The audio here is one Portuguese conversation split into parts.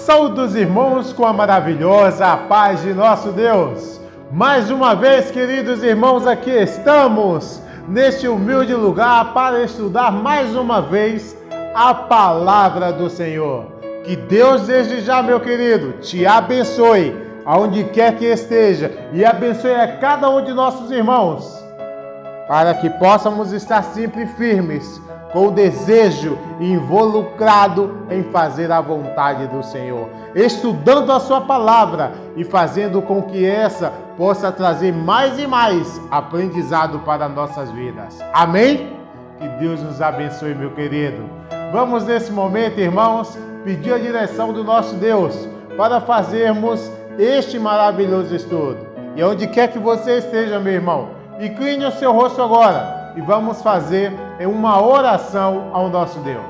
Saúde os irmãos com a maravilhosa paz de nosso Deus. Mais uma vez, queridos irmãos, aqui estamos neste humilde lugar para estudar mais uma vez a palavra do Senhor. Que Deus desde já, meu querido, te abençoe aonde quer que esteja e abençoe a cada um de nossos irmãos, para que possamos estar sempre firmes, com o desejo involucrado em fazer a vontade do Senhor, estudando a sua palavra e fazendo com que essa possa trazer mais e mais aprendizado para nossas vidas. Amém? Que Deus nos abençoe, meu querido. Vamos nesse momento, irmãos, pedir a direção do nosso Deus para fazermos este maravilhoso estudo. E onde quer que você esteja, meu irmão, incline o seu rosto agora e vamos fazer uma oração ao nosso Deus.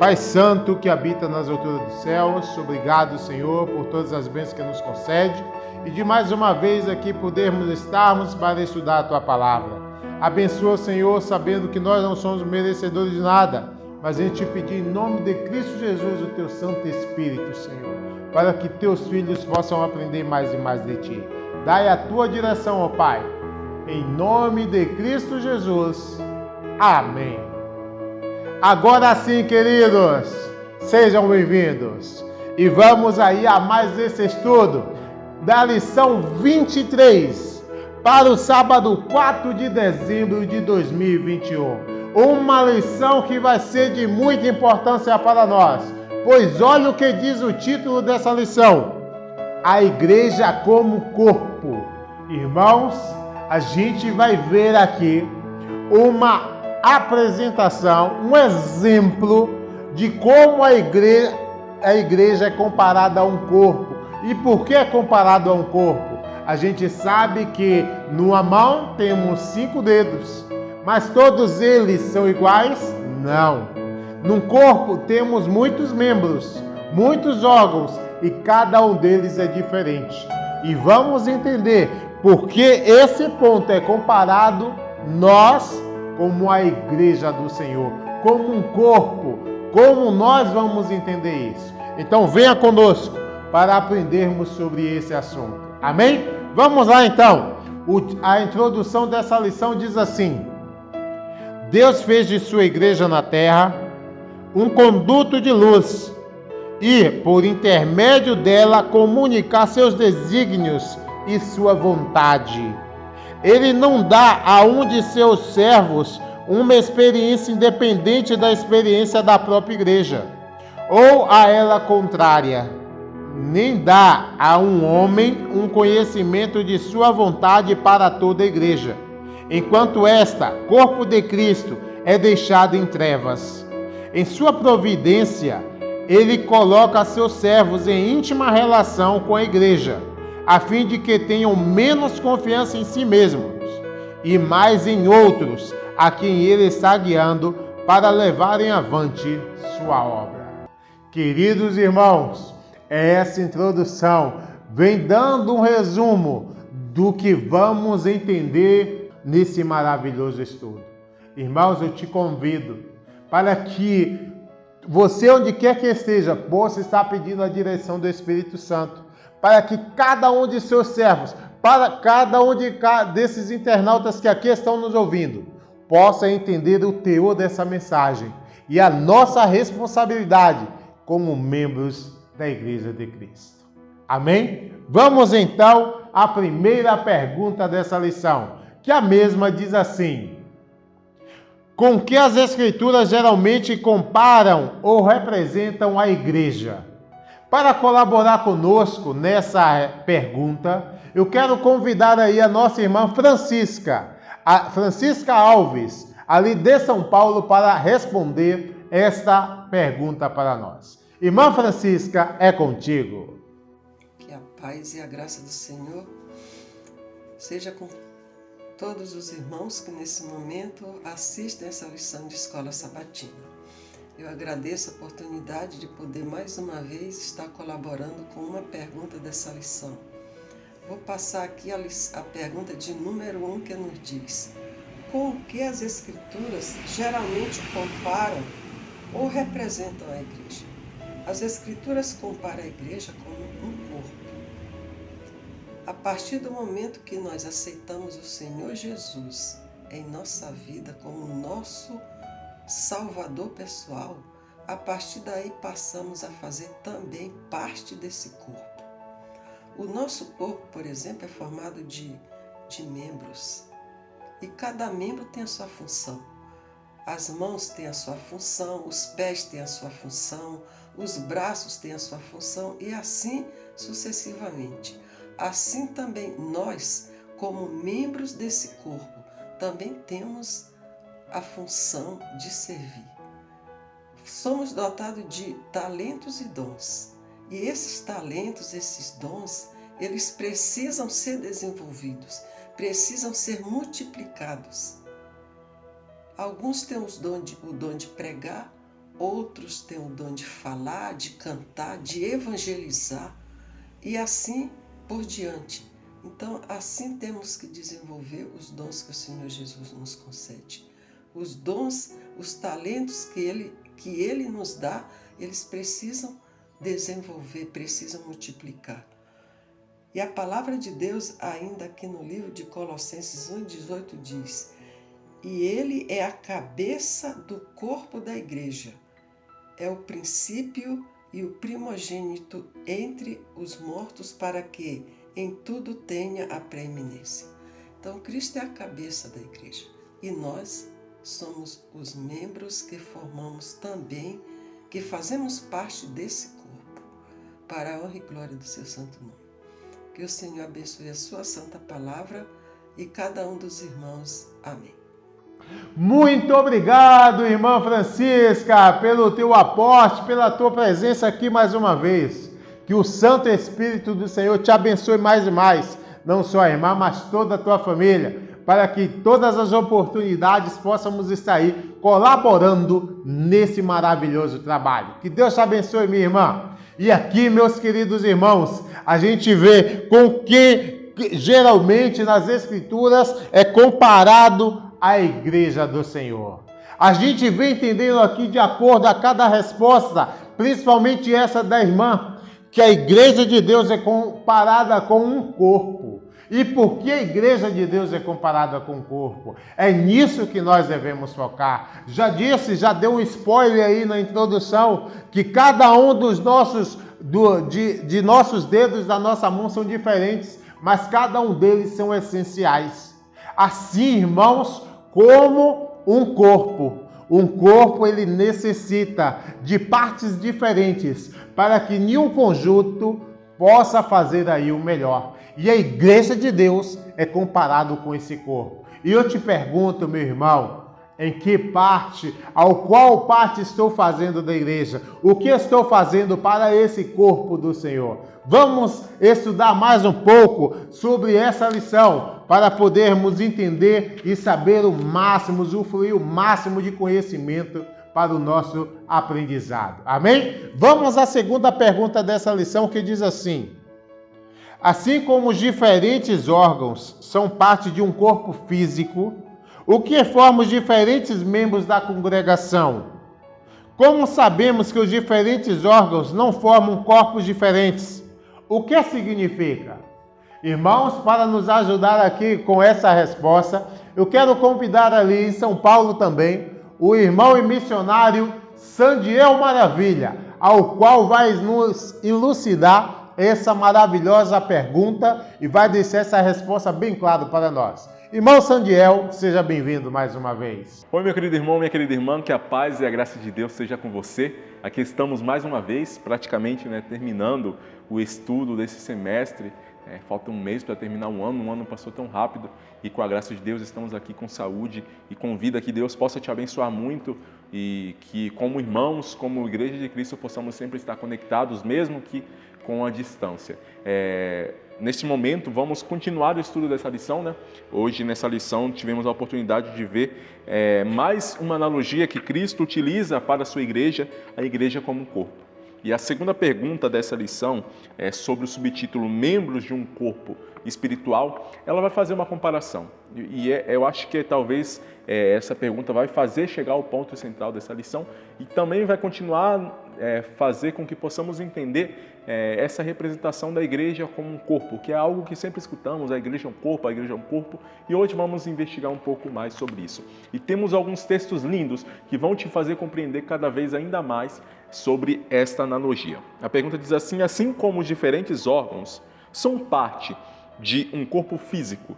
Pai Santo que habita nas alturas dos céus, obrigado, Senhor, por todas as bênçãos que nos concede e de mais uma vez aqui podermos estarmos para estudar a Tua Palavra. Abençoa, Senhor, sabendo que nós não somos merecedores de nada, mas a gente te pedir em nome de Cristo Jesus, o Teu Santo Espírito, Senhor, para que Teus filhos possam aprender mais e mais de Ti. Dai a Tua direção, ó Pai, em nome de Cristo Jesus. Amém. Agora sim, queridos, sejam bem-vindos. E vamos aí a mais esse estudo da lição 23 para o sábado 4 de dezembro de 2021. Uma lição que vai ser de muita importância para nós, pois olha o que diz o título dessa lição: a igreja como corpo. Irmãos, a gente vai ver aqui uma apresentação, um exemplo de como a igreja é comparada a um corpo. E por que é comparado a um corpo? A gente sabe que numa mão temos 5 dedos, mas todos eles são iguais? Não. Num corpo temos muitos membros, muitos órgãos, e cada um deles é diferente. E vamos entender porque esse ponto é comparado nós como a igreja do Senhor, como um corpo, como nós vamos entender isso. Então venha conosco para aprendermos sobre esse assunto. Amém? Vamos lá então. A introdução dessa lição diz assim: Deus fez de sua igreja na terra um conduto de luz e, por intermédio dela, comunicar seus desígnios e sua vontade. Ele não dá a um de seus servos uma experiência independente da experiência da própria igreja, ou a ela contrária, nem dá a um homem um conhecimento de sua vontade para toda a igreja, enquanto esta, corpo de Cristo, é deixada em trevas. Em sua providência, ele coloca seus servos em íntima relação com a igreja, a fim de que tenham menos confiança em si mesmos e mais em outros, a quem ele está guiando para levarem avante sua obra. Queridos irmãos, essa introdução vem dando um resumo do que vamos entender nesse maravilhoso estudo. Irmãos, eu te convido para que você, onde quer que esteja, possa estar pedindo a direção do Espírito Santo, para que cada um de seus servos, para cada um desses internautas que aqui estão nos ouvindo, possa entender o teor dessa mensagem e a nossa responsabilidade como membros da Igreja de Cristo. Amém? Vamos então à primeira pergunta dessa lição, que a mesma diz assim: com que as Escrituras geralmente comparam ou representam a igreja? Para colaborar conosco nessa pergunta, eu quero convidar aí a nossa irmã Francisca Alves, ali de São Paulo, para responder esta pergunta para nós. Irmã Francisca, é contigo. Que a paz e a graça do Senhor seja com todos os irmãos que nesse momento assistem essa lição de Escola Sabatina. Eu agradeço a oportunidade de poder mais uma vez estar colaborando com uma pergunta dessa lição. Vou passar aqui a pergunta de número 1, que nos diz: com o que as Escrituras geralmente comparam ou representam a igreja? As Escrituras comparam a igreja como um corpo. A partir do momento que nós aceitamos o Senhor Jesus em nossa vida como nosso Salvador pessoal, a partir daí passamos a fazer também parte desse corpo. O nosso corpo, por exemplo, é formado de membros e cada membro tem a sua função. As mãos têm a sua função, os pés têm a sua função, os braços têm a sua função e assim sucessivamente. Assim também nós, como membros desse corpo, também temos a função de servir. Somos dotados de talentos e dons. E esses talentos, esses dons, eles precisam ser desenvolvidos, precisam ser multiplicados. Alguns têm o dom de pregar, outros têm o dom de falar, de cantar, de evangelizar e assim por diante. Então, assim temos que desenvolver os dons que o Senhor Jesus nos concede. Os dons, os talentos que Ele nos dá, eles precisam desenvolver, precisam multiplicar. E a palavra de Deus, ainda aqui no livro de Colossenses 1,18 diz: e Ele é a cabeça do corpo da igreja, é o princípio e o primogênito entre os mortos para que em tudo tenha a preeminência. Então, Cristo é a cabeça da igreja e nós somos os membros que formamos também, que fazemos parte desse corpo, para a honra e glória do seu santo nome. Que o Senhor abençoe a sua santa palavra e cada um dos irmãos. Amém. Muito obrigado, irmã Francisca, pelo teu aporte, pela tua presença aqui mais uma vez. Que o Santo Espírito do Senhor te abençoe mais e mais, não só a irmã, mas toda a tua família, para que todas as oportunidades possamos estar aí colaborando nesse maravilhoso trabalho. Que Deus te abençoe, minha irmã. E aqui, meus queridos irmãos, a gente vê com que geralmente nas Escrituras é comparado a igreja do Senhor. A gente vem entendendo aqui de acordo a cada resposta, principalmente essa da irmã, que a igreja de Deus é comparada com um corpo. E por que a igreja de Deus é comparada com um corpo? É nisso que nós devemos focar. Já disse, já deu um spoiler aí na introdução, que cada um dos nossos dedos da nossa mão são diferentes, mas cada um deles são essenciais. Assim, irmãos, como um corpo. Um corpo, ele necessita de partes diferentes para que nenhum conjunto possa fazer aí o melhor. E a igreja de Deus é comparado com esse corpo. E eu te pergunto, meu irmão, em que parte, qual parte estou fazendo da igreja? O que estou fazendo para esse corpo do Senhor? Vamos estudar mais um pouco sobre essa lição para podermos entender e saber o máximo, usufruir o máximo de conhecimento para o nosso aprendizado. Amém? Vamos à segunda pergunta dessa lição, que diz assim: assim como os diferentes órgãos são parte de um corpo físico, o que forma os diferentes membros da congregação? Como sabemos que os diferentes órgãos não formam corpos diferentes? O que significa? Irmãos, para nos ajudar aqui com essa resposta, eu quero convidar ali em São Paulo também o irmão e missionário Sandiel Maravilha, ao qual vai nos elucidar essa maravilhosa pergunta e vai deixar essa resposta bem clara para nós. Irmão Sandiel, seja bem-vindo mais uma vez. Oi, meu querido irmão, minha querida irmã, que a paz e a graça de Deus seja com você. Aqui estamos mais uma vez, praticamente terminando o estudo desse semestre. Falta um mês para terminar um ano passou tão rápido e com a graça de Deus estamos aqui com saúde e com vida, que Deus possa te abençoar muito e que como irmãos, como Igreja de Cristo, possamos sempre estar conectados, mesmo que com a distância. Neste momento, vamos continuar o estudo dessa lição, Hoje, nessa lição, tivemos a oportunidade de ver mais uma analogia que Cristo utiliza para a sua igreja, a igreja como um corpo. E a segunda pergunta dessa lição é sobre o subtítulo Membros de um Corpo Espiritual. Ela vai fazer uma comparação. E eu acho que talvez essa pergunta vai fazer chegar ao ponto central dessa lição e também vai continuar fazer com que possamos entender essa representação da igreja como um corpo, que é algo que sempre escutamos, a igreja é um corpo, a igreja é um corpo, e hoje vamos investigar um pouco mais sobre isso. E temos alguns textos lindos que vão te fazer compreender cada vez ainda mais sobre esta analogia. A pergunta diz assim: assim como os diferentes órgãos são parte de um corpo físico,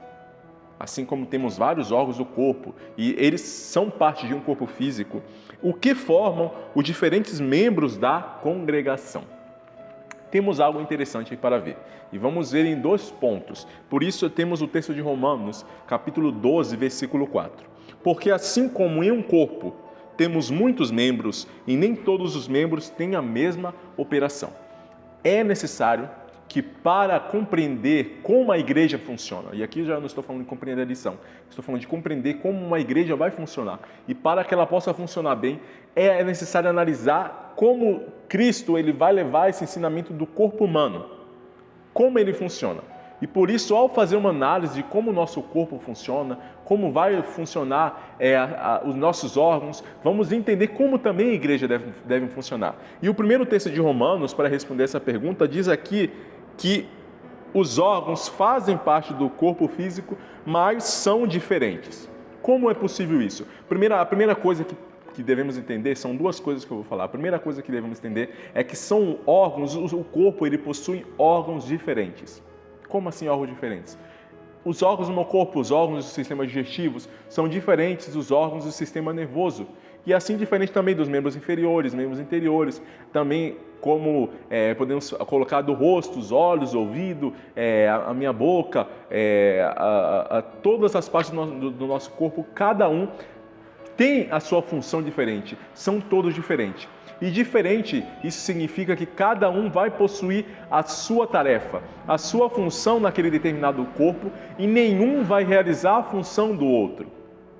assim como temos vários órgãos do corpo e eles são parte de um corpo físico, o que formam os diferentes membros da congregação? Temos algo interessante para ver. E vamos ver em 2 pontos. Por isso temos o texto de Romanos, capítulo 12, versículo 4. Porque assim como em um corpo temos muitos membros e nem todos os membros têm a mesma operação, é necessário que para compreender como a igreja funciona, e aqui já não estou falando de compreender a lição, estou falando de compreender como uma igreja vai funcionar, e para que ela possa funcionar bem, é necessário analisar como Cristo ele vai levar esse ensinamento do corpo humano, como ele funciona. E por isso, ao fazer uma análise de como o nosso corpo funciona, como vai funcionar os nossos órgãos, vamos entender como também a igreja deve funcionar. E o primeiro texto de Romanos, para responder essa pergunta, diz aqui que os órgãos fazem parte do corpo físico, mas são diferentes. Como é possível isso? A primeira coisa que devemos entender, são 2 coisas que eu vou falar. A primeira coisa que devemos entender é que são órgãos, o corpo ele possui órgãos diferentes. Como assim órgãos diferentes? Os órgãos do meu corpo, os órgãos dos sistemas digestivos, são diferentes dos órgãos do sistema nervoso. E assim diferente também dos membros inferiores, membros interiores, também como podemos colocar do rosto, os olhos, o ouvido, a minha boca, todas as partes do nosso corpo, cada um tem a sua função diferente, são todos diferentes. E diferente, isso significa que cada um vai possuir a sua tarefa, a sua função naquele determinado corpo e nenhum vai realizar a função do outro.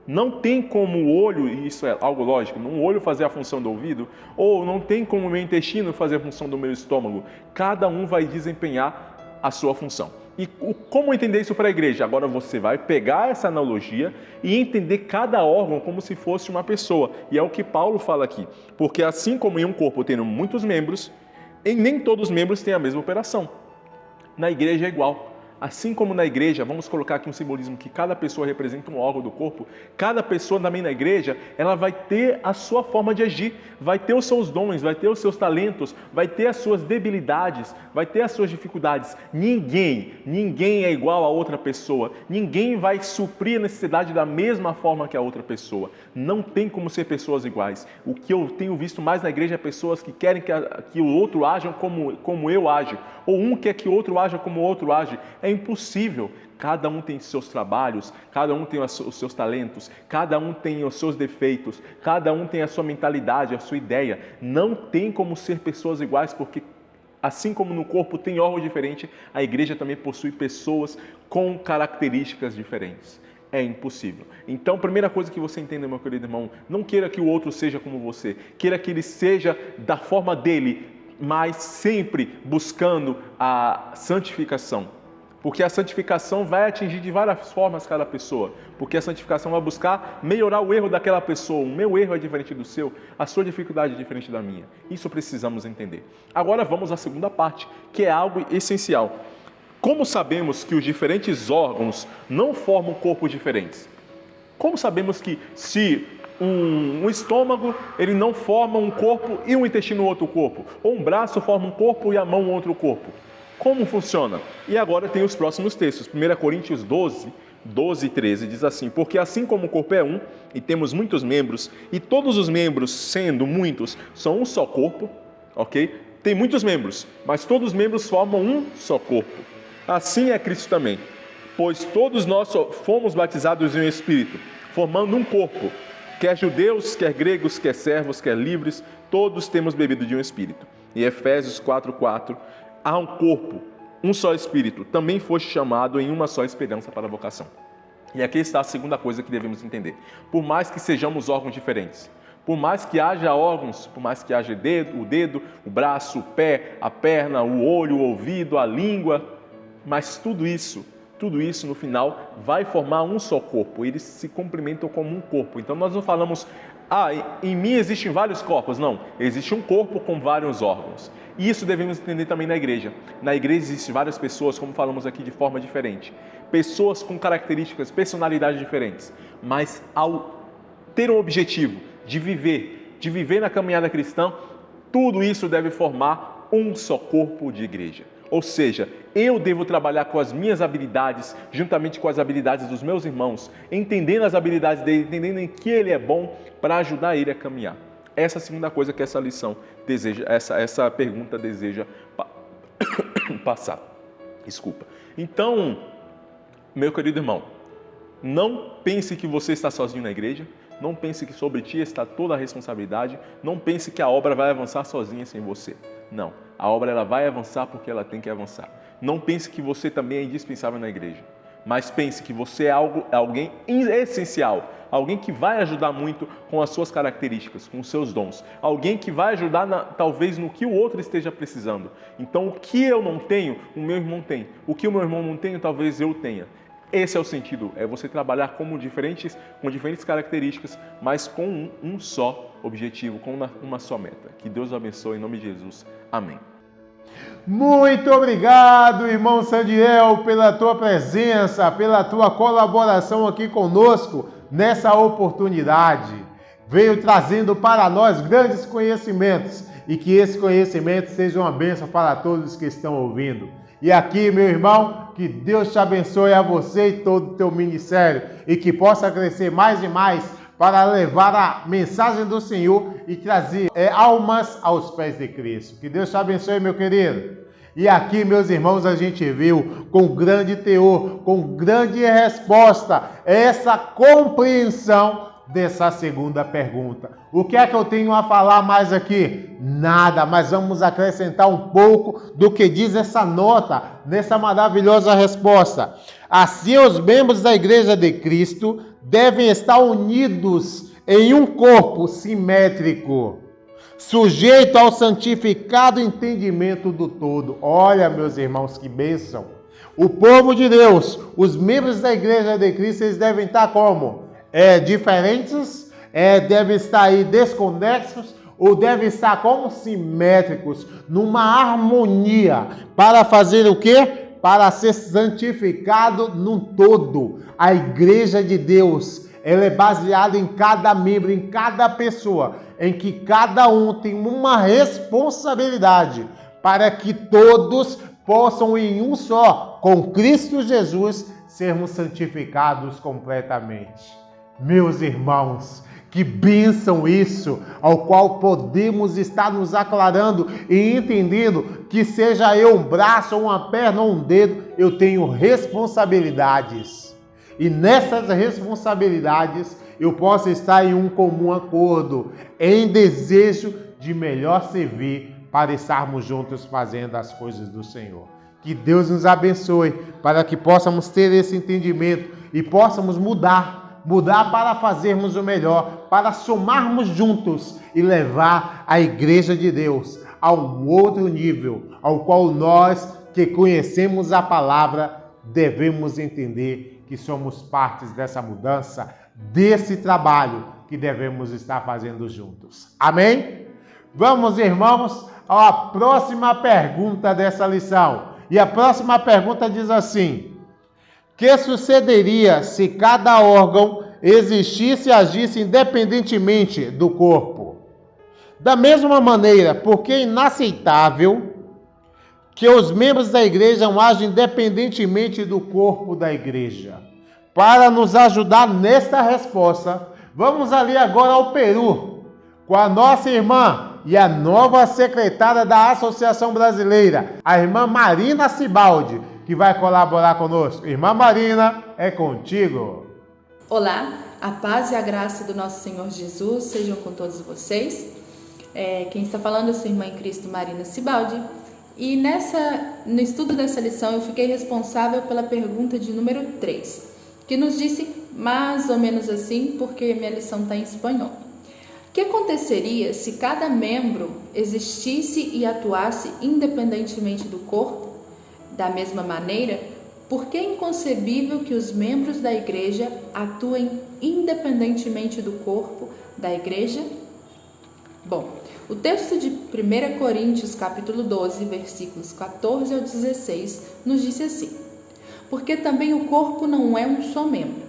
Não tem como o olho, e isso é algo lógico, um olho fazer a função do ouvido, ou não tem como o meu intestino fazer a função do meu estômago. Cada um vai desempenhar a sua função. E como entender isso para a igreja? Agora você vai pegar essa analogia e entender cada órgão como se fosse uma pessoa. E é o que Paulo fala aqui. Porque assim como em um corpo tendo muitos membros, nem todos os membros têm a mesma operação. Na igreja é igual. Assim como na igreja, vamos colocar aqui um simbolismo que cada pessoa representa um órgão do corpo, cada pessoa também na igreja, ela vai ter a sua forma de agir, vai ter os seus dons, vai ter os seus talentos, vai ter as suas debilidades, vai ter as suas dificuldades. Ninguém é igual a outra pessoa, ninguém vai suprir a necessidade da mesma forma que a outra pessoa. Não tem como ser pessoas iguais. O que eu tenho visto mais na igreja é pessoas que querem que o outro aja como eu ajo, ou um quer que o outro aja como o outro age. É impossível. Cada um tem seus trabalhos, cada um tem os seus talentos, cada um tem os seus defeitos, cada um tem a sua mentalidade, a sua ideia. Não tem como ser pessoas iguais, porque assim como no corpo tem órgãos diferentes, a igreja também possui pessoas com características diferentes. É impossível. Então, a primeira coisa que você entenda, meu querido irmão, não queira que o outro seja como você, queira que ele seja da forma dele, mas sempre buscando a santificação. Porque a santificação vai atingir de várias formas cada pessoa. Porque a santificação vai buscar melhorar o erro daquela pessoa. O meu erro é diferente do seu, a sua dificuldade é diferente da minha. Isso precisamos entender. Agora vamos à segunda parte, que é algo essencial. Como sabemos que os diferentes órgãos não formam corpos diferentes? Como sabemos que se um estômago ele não forma um corpo e um intestino outro corpo? Ou um braço forma um corpo e a mão outro corpo? Como funciona? E agora tem os próximos textos. 1 Coríntios 12 e 13 diz assim: porque assim como o corpo é um e temos muitos membros, e todos os membros, sendo muitos, são um só corpo, ok? Tem muitos membros, mas todos os membros formam um só corpo. Assim é Cristo também. Pois todos nós fomos batizados em um Espírito, formando um corpo. Quer judeus, quer gregos, quer servos, quer livres, todos temos bebido de um Espírito. E Efésios 4:4, há um corpo, um só Espírito, também foste chamado em uma só esperança para a vocação. E aqui está a segunda coisa que devemos entender. Por mais que sejamos órgãos diferentes, por mais que haja órgãos, por mais que haja o dedo, o braço, o pé, a perna, o olho, o ouvido, a língua, mas tudo isso no final vai formar um só corpo, eles se complementam como um corpo. Então nós não falamos em mim existem vários corpos. Não, existe um corpo com vários órgãos. E isso devemos entender também na igreja. Na igreja existem várias pessoas, como falamos aqui, de forma diferente. Pessoas com características, personalidades diferentes. Mas ao ter um objetivo de viver na caminhada cristã, tudo isso deve formar um só corpo de igreja. Ou seja, eu devo trabalhar com as minhas habilidades, juntamente com as habilidades dos meus irmãos, entendendo as habilidades dele, entendendo em que ele é bom, para ajudar ele a caminhar. Essa é a segunda coisa que essa lição deseja, essa pergunta deseja passar. Desculpa. Então, meu querido irmão, não pense que você está sozinho na igreja, não pense que sobre ti está toda a responsabilidade, não pense que a obra vai avançar sozinha sem você. Não, a obra ela vai avançar porque ela tem que avançar. Não pense que você também é indispensável na igreja, mas pense que você é alguém essencial, alguém que vai ajudar muito com as suas características, com os seus dons, alguém que vai ajudar talvez no que o outro esteja precisando. Então o que eu não tenho, o meu irmão tem. O que o meu irmão não tem, talvez eu tenha. Esse é o sentido, é você trabalhar com diferentes características, mas com um só objetivo, com uma só meta. Que Deus o abençoe em nome de Jesus. Amém. Muito obrigado, irmão Sandiel, pela tua presença, pela tua colaboração aqui conosco nessa oportunidade. Veio trazendo para nós grandes conhecimentos e que esse conhecimento seja uma bênção para todos que estão ouvindo. E aqui, meu irmão, que Deus te abençoe a você e todo o teu ministério e que possa crescer mais e mais para levar a mensagem do Senhor e trazer almas aos pés de Cristo. Que Deus te abençoe, meu querido. E aqui, meus irmãos, a gente viu com grande teor, com grande resposta, essa compreensão dessa segunda pergunta. O que é que eu tenho a falar mais aqui? Nada, mas vamos acrescentar um pouco do que diz essa nota, nessa maravilhosa resposta. Assim, os membros da Igreja de Cristo devem estar unidos em um corpo simétrico, sujeito ao santificado entendimento do todo. Olha, meus irmãos, que bênção! O povo de Deus, os membros da Igreja de Cristo, eles devem estar como? Diferentes, devem estar aí desconexos, ou devem estar como simétricos, numa harmonia, para fazer o quê? Para ser santificado num todo. A Igreja de Deus, ela é baseada em cada membro, em cada pessoa, em que cada um tem uma responsabilidade, para que todos possam em um só, com Cristo Jesus, sermos santificados completamente. Meus irmãos, que bênção isso, ao qual podemos estar nos aclarando e entendendo que seja eu um braço, ou uma perna, ou um dedo, eu tenho responsabilidades. E nessas responsabilidades eu posso estar em um comum acordo, em desejo de melhor servir para estarmos juntos fazendo as coisas do Senhor. Que Deus nos abençoe para que possamos ter esse entendimento e possamos mudar para fazermos o melhor, para somarmos juntos e levar a Igreja de Deus a um outro nível, ao qual nós que conhecemos a palavra devemos entender que somos partes dessa mudança, desse trabalho que devemos estar fazendo juntos. Amém? Vamos, irmãos, à próxima pergunta dessa lição. E a próxima pergunta diz assim: que sucederia se cada órgão existisse e agisse independentemente do corpo? Da mesma maneira, porque é inaceitável que os membros da igreja ajam independentemente do corpo da igreja. Para nos ajudar nesta resposta, vamos ali agora ao Peru, com a nossa irmã e a nova secretária da Associação Brasileira, a irmã Marina Sibaldi, que vai colaborar conosco. Irmã Marina, é contigo. Olá, a paz e a graça do nosso Senhor Jesus sejam com todos vocês. Quem está falando é a sua irmã em Cristo, Marina Sibaldi. E no estudo dessa lição eu fiquei responsável pela pergunta de número 3, que nos disse mais ou menos assim, porque minha lição está em espanhol. O que aconteceria se cada membro existisse e atuasse independentemente do corpo? Da mesma maneira, por que é inconcebível que os membros da igreja atuem independentemente do corpo, da igreja? Bom, o texto de 1 Coríntios capítulo 12, versículos 14 ao 16, nos diz assim: porque também o corpo não é um só membro,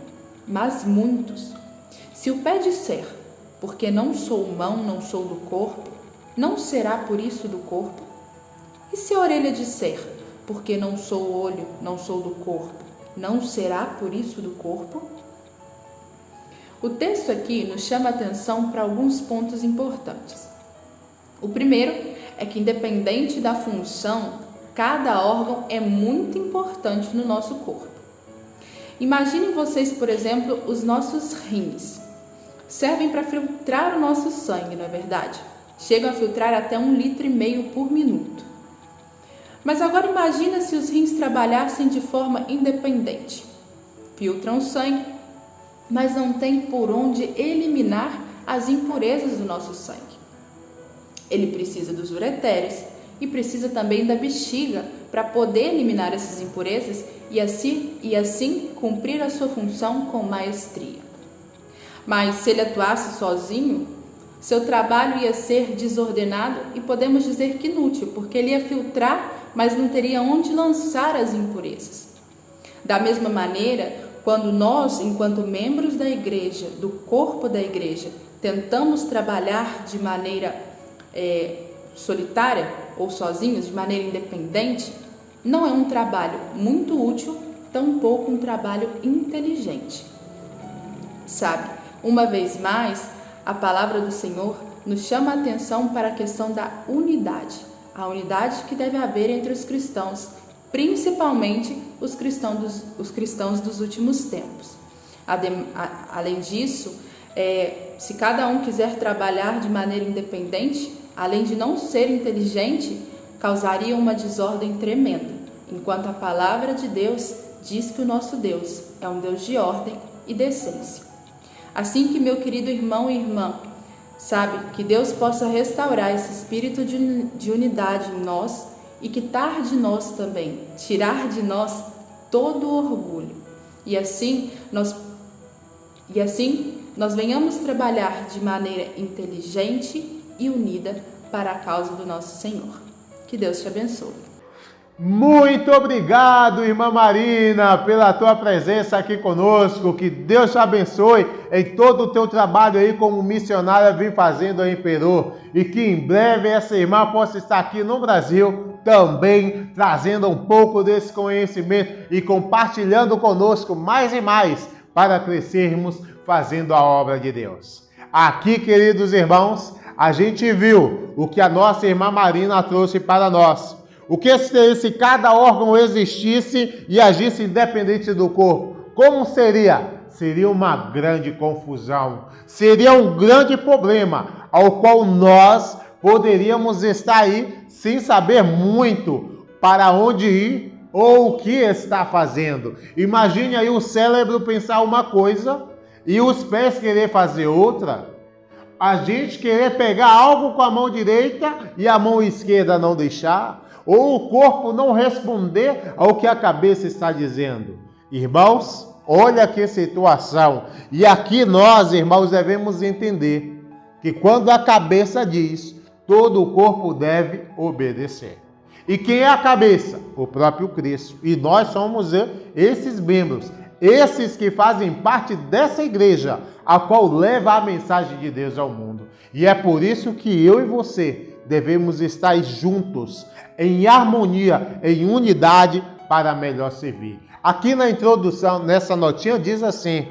mas muitos. Se o pé disser, porque não sou mão, não sou do corpo, não será por isso do corpo? E se a orelha disser, porque não sou olho, não sou do corpo, não será por isso do corpo? O texto aqui nos chama a atenção para alguns pontos importantes. O primeiro é que, independente da função, cada órgão é muito importante no nosso corpo. Imaginem vocês, por exemplo, os nossos rins. Servem para filtrar o nosso sangue, não é verdade? Chegam a filtrar até 1,5 litro por minuto. Mas agora imagina se os rins trabalhassem de forma independente. Filtram o sangue, mas não tem por onde eliminar as impurezas do nosso sangue. Ele precisa dos ureteres e precisa também da bexiga para poder eliminar essas impurezas e assim cumprir a sua função com maestria. Mas se ele atuasse sozinho, seu trabalho ia ser desordenado e podemos dizer que inútil, porque ele ia filtrar, mas não teria onde lançar as impurezas. Da mesma maneira, quando nós, enquanto membros da igreja, do corpo da igreja, tentamos trabalhar de maneira solitária ou sozinhos, de maneira independente, não é um trabalho muito útil, tampouco um trabalho inteligente. Sabe, uma vez mais, a palavra do Senhor nos chama a atenção para a questão da unidade, a unidade que deve haver entre os cristãos, principalmente os cristãos dos últimos tempos. Além disso, se cada um quiser trabalhar de maneira independente, além de não ser inteligente, causaria uma desordem tremenda, enquanto a palavra de Deus diz que o nosso Deus é um Deus de ordem e decência. Assim que, meu querido irmão e irmã, sabe, que Deus possa restaurar esse espírito de unidade em nós e quitar de nós também, tirar de nós todo o orgulho. E assim nós venhamos trabalhar de maneira inteligente e unida para a causa do nosso Senhor. Que Deus te abençoe. Muito obrigado, irmã Marina, pela tua presença aqui conosco. Que Deus te abençoe em todo o teu trabalho aí como missionária vem fazendo aí em Peru. E que em breve essa irmã possa estar aqui no Brasil também trazendo um pouco desse conhecimento e compartilhando conosco mais e mais para crescermos fazendo a obra de Deus. Aqui, queridos irmãos, a gente viu o que a nossa irmã Marina trouxe para nós. O que se cada órgão existisse e agisse independente do corpo? Como seria? Seria uma grande confusão. Seria um grande problema, ao qual nós poderíamos estar aí sem saber muito para onde ir ou o que está fazendo. Imagine aí o cérebro pensar uma coisa e os pés querer fazer outra. A gente querer pegar algo com a mão direita e a mão esquerda não deixar. Ou o corpo não responder ao que a cabeça está dizendo. Irmãos, olha que situação. E aqui nós, irmãos, devemos entender que quando a cabeça diz, todo o corpo deve obedecer. E quem é a cabeça? O próprio Cristo. E nós somos esses membros, esses que fazem parte dessa igreja, a qual leva a mensagem de Deus ao mundo. E é por isso que eu e você devemos estar juntos, em harmonia, em unidade, para melhor servir. Aqui na introdução, nessa notinha, diz assim: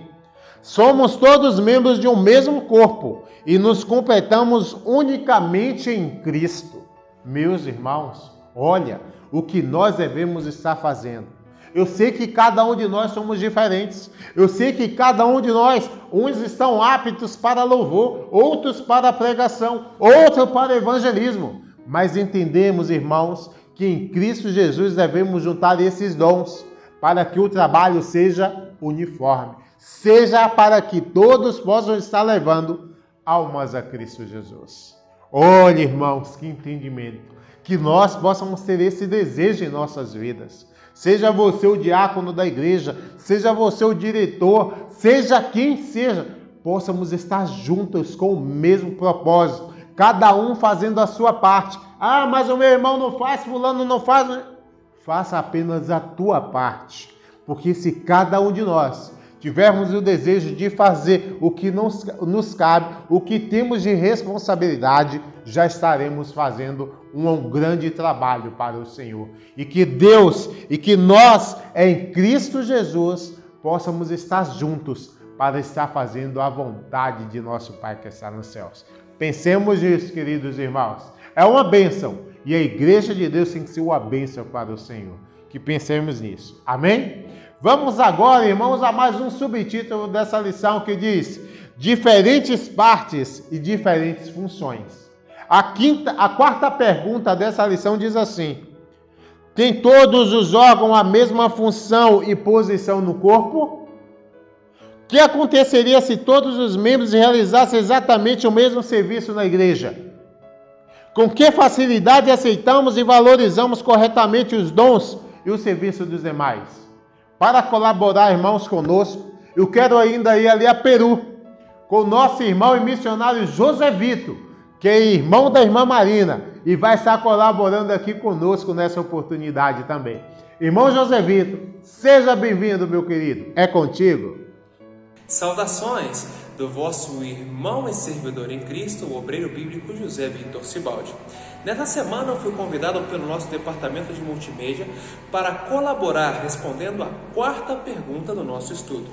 somos todos membros de um mesmo corpo e nos completamos unicamente em Cristo. Meus irmãos, olha o que nós devemos estar fazendo. Eu sei que cada um de nós somos diferentes. Eu sei que cada um de nós, uns estão aptos para louvor, outros para pregação, outros para evangelismo. Mas entendemos, irmãos, que em Cristo Jesus devemos juntar esses dons para que o trabalho seja uniforme. Seja para que todos possam estar levando almas a Cristo Jesus. Olha, irmãos, que entendimento. Que nós possamos ter esse desejo em nossas vidas. Seja você o diácono da igreja, seja você o diretor, seja quem seja, possamos estar juntos com o mesmo propósito, cada um fazendo a sua parte. Ah, mas o meu irmão não faz, fulano não faz. Faça apenas a tua parte, porque se cada um de nós tivermos o desejo de fazer o que nos cabe, o que temos de responsabilidade, já estaremos fazendo um grande trabalho para o Senhor. E que Deus e que nós, em Cristo Jesus, possamos estar juntos para estar fazendo a vontade de nosso Pai que está nos céus. Pensemos nisso, queridos irmãos. É uma bênção e a igreja de Deus tem que ser uma bênção para o Senhor. Que pensemos nisso. Amém? Vamos agora, irmãos, a mais um subtítulo dessa lição que diz: diferentes partes e diferentes funções. A quarta pergunta dessa lição diz assim: tem todos os órgãos a mesma função e posição no corpo? O que aconteceria se todos os membros realizassem exatamente o mesmo serviço na igreja? Com que facilidade aceitamos e valorizamos corretamente os dons e o serviço dos demais? Para colaborar, irmãos, conosco, eu quero ainda ir ali a Peru, com o nosso irmão e missionário José Vitor, que é irmão da irmã Marina, e vai estar colaborando aqui conosco nessa oportunidade também. Irmão José Vitor, seja bem-vindo, meu querido. É contigo. Saudações do vosso irmão e servidor em Cristo, o obreiro bíblico José Vitor Sibaldi. Nesta semana eu fui convidado pelo nosso departamento de multimídia para colaborar respondendo a quarta pergunta do nosso estudo.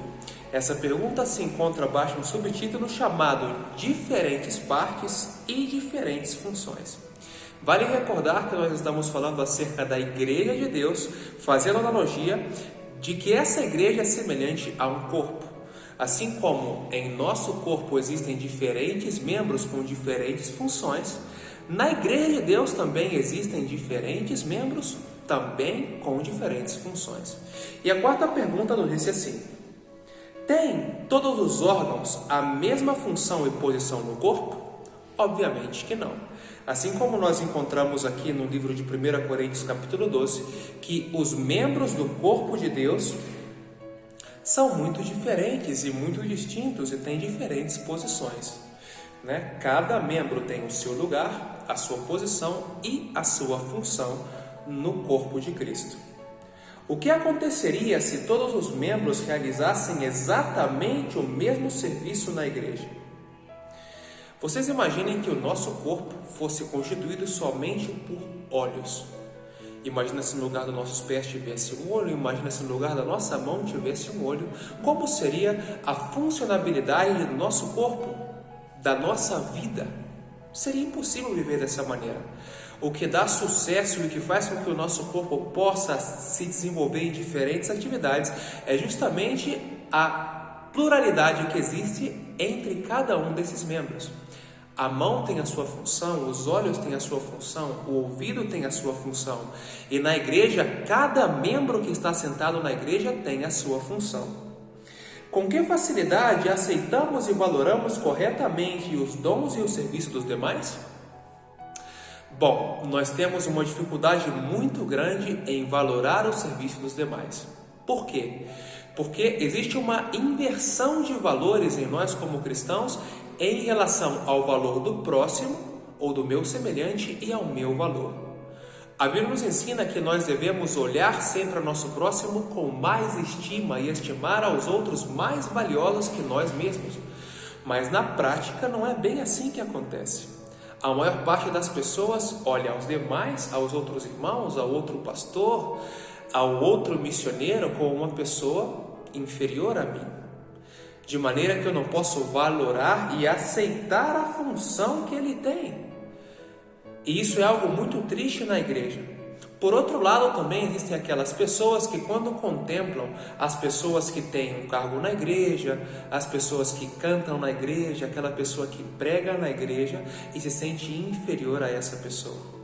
Essa pergunta se encontra abaixo no subtítulo chamado Diferentes Partes e Diferentes Funções. Vale recordar que nós estamos falando acerca da Igreja de Deus, fazendo analogia de que essa igreja é semelhante a um corpo. Assim como em nosso corpo existem diferentes membros com diferentes funções, na Igreja de Deus também existem diferentes membros, também com diferentes funções. E a quarta pergunta nos disse assim: tem todos os órgãos a mesma função e posição no corpo? Obviamente que não. Assim como nós encontramos aqui no livro de 1 Coríntios capítulo 12, que os membros do corpo de Deus são muito diferentes e muito distintos e têm diferentes posições, né? Cada membro tem o seu lugar, a sua posição e a sua função no corpo de Cristo. O que aconteceria se todos os membros realizassem exatamente o mesmo serviço na igreja? Vocês imaginem que o nosso corpo fosse constituído somente por olhos. Imagina se no lugar dos nossos pés tivesse um olho, imagina se no lugar da nossa mão tivesse um olho. Como seria a funcionabilidade do nosso corpo, da nossa vida? Seria impossível viver dessa maneira. O que dá sucesso e o que faz com que o nosso corpo possa se desenvolver em diferentes atividades é justamente a pluralidade que existe entre cada um desses membros. A mão tem a sua função, os olhos têm a sua função, o ouvido tem a sua função. E na igreja, cada membro que está sentado na igreja tem a sua função. Com que facilidade aceitamos e valoramos corretamente os dons e o serviço dos demais? Bom, nós temos uma dificuldade muito grande em valorar o serviço dos demais. Por quê? Porque existe uma inversão de valores em nós como cristãos em relação ao valor do próximo ou do meu semelhante e ao meu valor. A Bíblia nos ensina que nós devemos olhar sempre ao nosso próximo com mais estima e estimar aos outros mais valiosos que nós mesmos. Mas na prática não é bem assim que acontece. A maior parte das pessoas olha aos demais, aos outros irmãos, ao outro pastor, ao outro missioneiro como uma pessoa inferior a mim. De maneira que eu não posso valorar e aceitar a função que ele tem. E isso é algo muito triste na igreja. Por outro lado, também existem aquelas pessoas que quando contemplam as pessoas que têm um cargo na igreja, as pessoas que cantam na igreja, aquela pessoa que prega na igreja e se sente inferior a essa pessoa.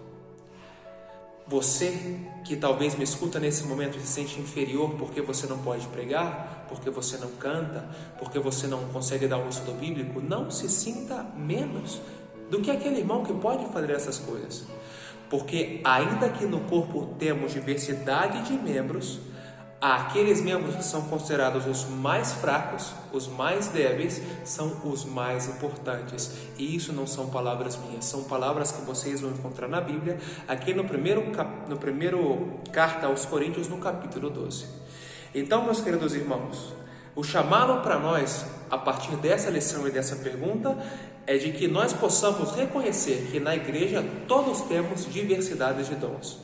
Você que talvez me escuta nesse momento e se sente inferior porque você não pode pregar, porque você não canta, porque você não consegue dar um estudo bíblico, não se sinta menos do que aquele irmão que pode fazer essas coisas. Porque ainda que no corpo temos diversidade de membros, Aqueles membros que são considerados os mais fracos, os mais débeis, são os mais importantes. E isso não são palavras minhas, são palavras que vocês vão encontrar na Bíblia, aqui no primeiro carta aos Coríntios, no capítulo 12. Então, meus queridos irmãos, o chamado para nós, a partir dessa lição e dessa pergunta, é de que nós possamos reconhecer que na igreja todos temos diversidade de dons.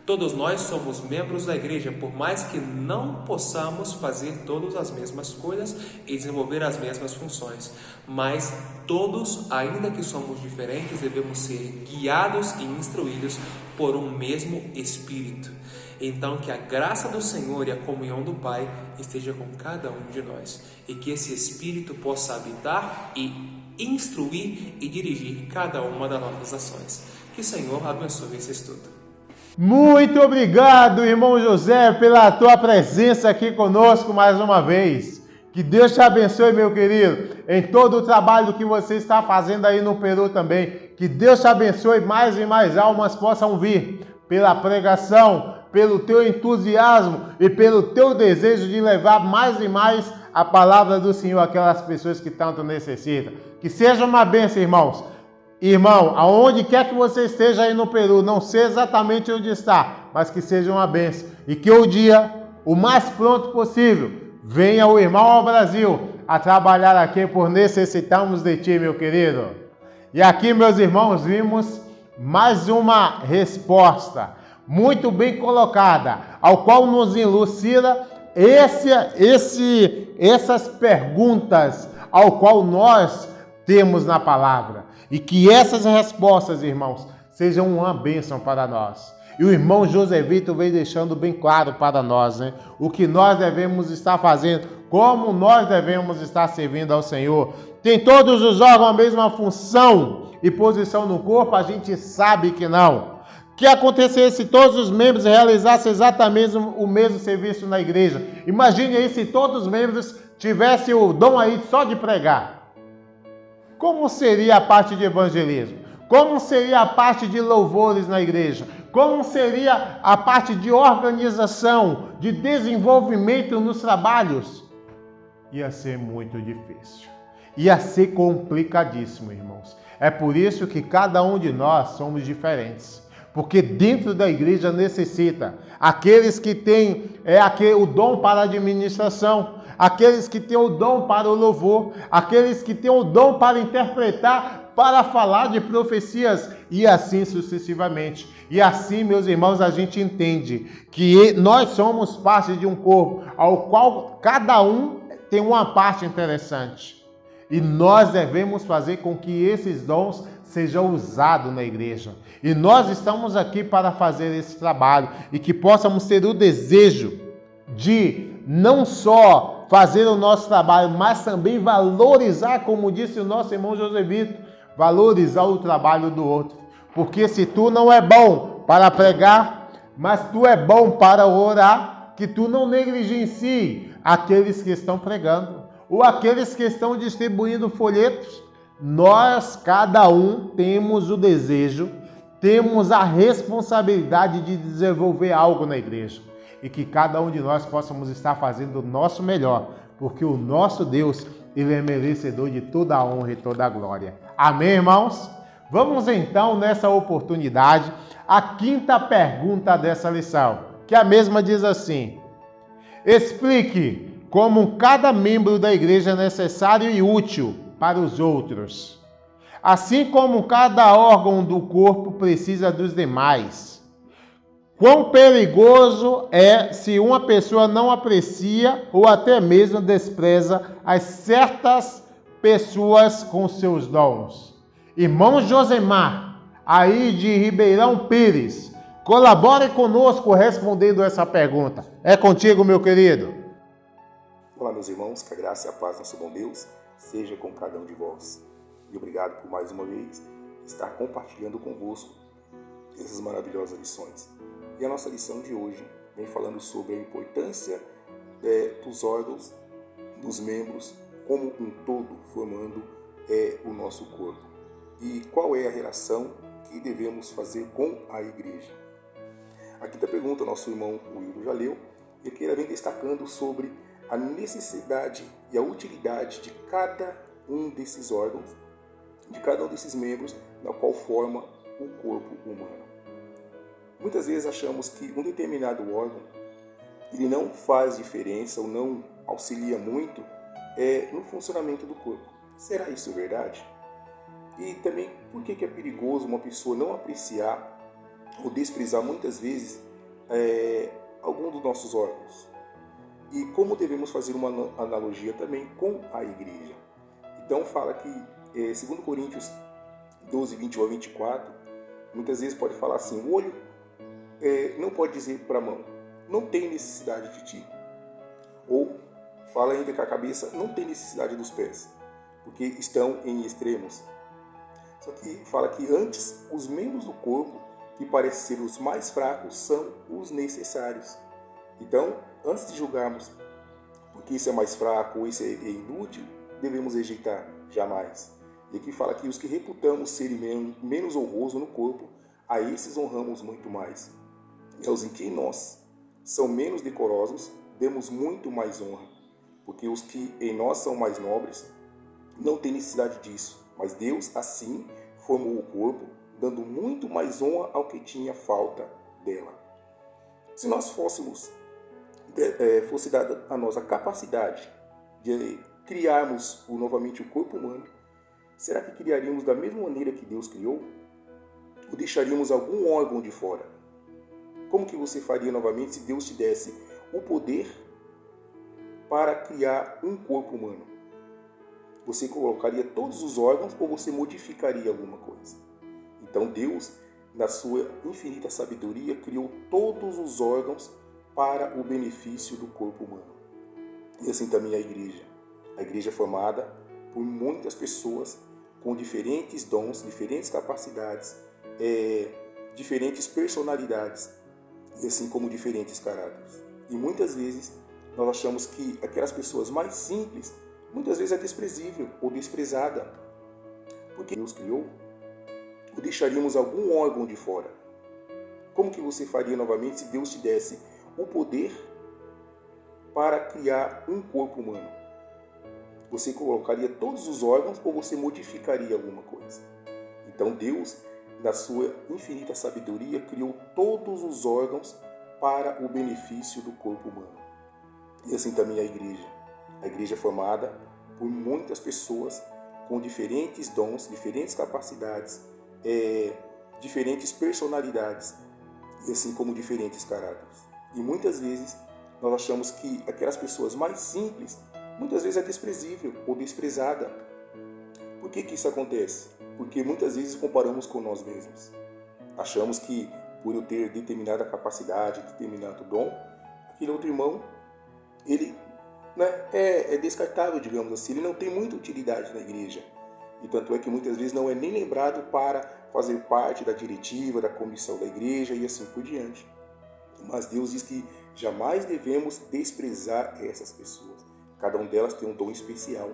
Todos nós somos membros da igreja, por mais que não possamos fazer todas as mesmas coisas e desenvolver as mesmas funções. Mas todos, ainda que somos diferentes, devemos ser guiados e instruídos por um mesmo Espírito. Então, que a graça do Senhor e a comunhão do Pai esteja com cada um de nós. E que esse Espírito possa habitar e instruir e dirigir cada uma das nossas ações. Que o Senhor abençoe esse estudo. Muito obrigado, irmão José, pela tua presença aqui conosco mais uma vez. Que Deus te abençoe, meu querido, em todo o trabalho que você está fazendo aí no Peru também. Que Deus te abençoe, mais e mais almas possam vir pela pregação, pelo teu entusiasmo e pelo teu desejo de levar mais e mais a palavra do Senhor àquelas pessoas que tanto necessitam. Que seja uma bênção, irmãos. Irmão, aonde quer que você esteja aí no Peru, não sei exatamente onde está, mas que seja uma bênção. E que o dia, o mais pronto possível, venha o irmão ao Brasil a trabalhar aqui, por necessitamos de ti, meu querido. E aqui, meus irmãos, vimos mais uma resposta muito bem colocada, ao qual nos elucida essas perguntas ao qual nós temos na palavra. E que essas respostas, irmãos, sejam uma bênção para nós. E o irmão José Vitor vem deixando bem claro para nós, né? O que nós devemos estar fazendo, como nós devemos estar servindo ao Senhor. Tem todos os órgãos a mesma função e posição no corpo? A gente sabe que não. Que acontecesse se todos os membros realizassem exatamente o mesmo serviço na igreja. Imagine aí se todos os membros tivessem o dom aí só de pregar. Como seria a parte de evangelismo? Como seria a parte de louvores na igreja? Como seria a parte de organização, de desenvolvimento nos trabalhos? Ia ser muito difícil. Ia ser complicadíssimo, irmãos. É por isso que cada um de nós somos diferentes. Porque dentro da igreja necessita aqueles que têm o dom para a administração, aqueles que têm o dom para o louvor, aqueles que têm o dom para interpretar, para falar de profecias e assim sucessivamente. E assim, meus irmãos, a gente entende que nós somos parte de um corpo, ao qual cada um tem uma parte interessante. E nós devemos fazer com que esses dons sejam usados na igreja. E nós estamos aqui para fazer esse trabalho e que possamos ter o desejo de não só fazer o nosso trabalho, mas também valorizar, como disse o nosso irmão José Vitor, valorizar o trabalho do outro. Porque se tu não é bom para pregar, mas tu é bom para orar, que tu não negligencie aqueles que estão pregando, ou aqueles que estão distribuindo folhetos. Nós, cada um, temos o desejo, temos a responsabilidade de desenvolver algo na igreja. E que cada um de nós possamos estar fazendo o nosso melhor, porque o nosso Deus, Ele é merecedor de toda a honra e toda a glória. Amém, irmãos? Vamos então, nessa oportunidade, à quinta pergunta dessa lição, que a mesma diz assim: explique como cada membro da igreja é necessário e útil para os outros, assim como cada órgão do corpo precisa dos demais. Quão perigoso é se uma pessoa não aprecia ou até mesmo despreza as certas pessoas com seus dons. Irmão Josemar, aí de Ribeirão Pires, colabore conosco respondendo essa pergunta. É contigo, meu querido. Olá, meus irmãos, que a graça e a paz do nosso bom Deus seja com cada um de vós. E obrigado por mais uma vez estar compartilhando convosco essas maravilhosas lições. E a nossa lição de hoje vem falando sobre a importância dos órgãos, dos membros, como um todo, formando o nosso corpo. E qual é a relação que devemos fazer com a igreja? A quinta pergunta, nosso irmão Wildo já leu, E aqui ela vem destacando sobre a necessidade e a utilidade de cada um desses órgãos, de cada um desses membros, na qual forma o corpo humano. Muitas vezes achamos que um determinado órgão ele não faz diferença ou não auxilia muito no funcionamento do corpo. Será isso verdade? E também, por que é perigoso uma pessoa não apreciar ou desprezar muitas vezes algum dos nossos órgãos? E como devemos fazer uma analogia também com a igreja? Então fala que 2 Coríntios 12, 21 a 24, muitas vezes pode falar assim, o olho não pode dizer para a mão, não tem necessidade de ti. Ou fala ainda que a cabeça não tem necessidade dos pés, porque estão em extremos. Só que fala que antes os membros do corpo, que parecem ser os mais fracos, são os necessários. Então, antes de julgarmos porque isso é mais fraco ou isso é inútil, devemos rejeitar, jamais. E aqui fala que os que reputamos serem menos honrosos no corpo, a esses honramos muito mais. E aos em quem nós são menos decorosos, demos muito mais honra, porque os que em nós são mais nobres não têm necessidade disso, mas Deus assim formou o corpo, dando muito mais honra ao que tinha falta dela. Se nós fosse dada a nós a capacidade de criarmos novamente o corpo humano, será que criaríamos da mesma maneira que Deus criou? Ou deixaríamos algum órgão de fora? Como que você faria novamente se Deus te desse o poder para criar um corpo humano? Você colocaria todos os órgãos ou você modificaria alguma coisa? Então Deus, na sua infinita sabedoria, criou todos os órgãos para o benefício do corpo humano. E assim também a igreja. A igreja é formada por muitas pessoas com diferentes dons, diferentes capacidades, diferentes personalidades e assim como diferentes caráteres. E muitas vezes nós achamos que aquelas pessoas mais simples, muitas vezes é desprezível ou desprezada, porque Deus criou, ou deixaríamos algum órgão de fora. Como que você faria novamente se Deus te desse o poder para criar um corpo humano? Você colocaria todos os órgãos ou você modificaria alguma coisa? Então Deus, na sua infinita sabedoria, criou todos os órgãos para o benefício do corpo humano. E assim também a igreja. A igreja é formada por muitas pessoas com diferentes dons, diferentes capacidades, diferentes personalidades e assim como diferentes caráteres. E muitas vezes nós achamos que aquelas pessoas mais simples, muitas vezes é desprezível ou desprezada. Por que isso acontece? Porque muitas vezes comparamos com nós mesmos. Achamos que por eu ter determinada capacidade, determinado dom, aquele outro irmão, ele é descartável, digamos assim, ele não tem muita utilidade na igreja. E tanto é que muitas vezes não é nem lembrado para fazer parte da diretiva, da comissão da igreja e assim por diante. Mas Deus diz que jamais devemos desprezar essas pessoas. Cada uma delas tem um dom especial,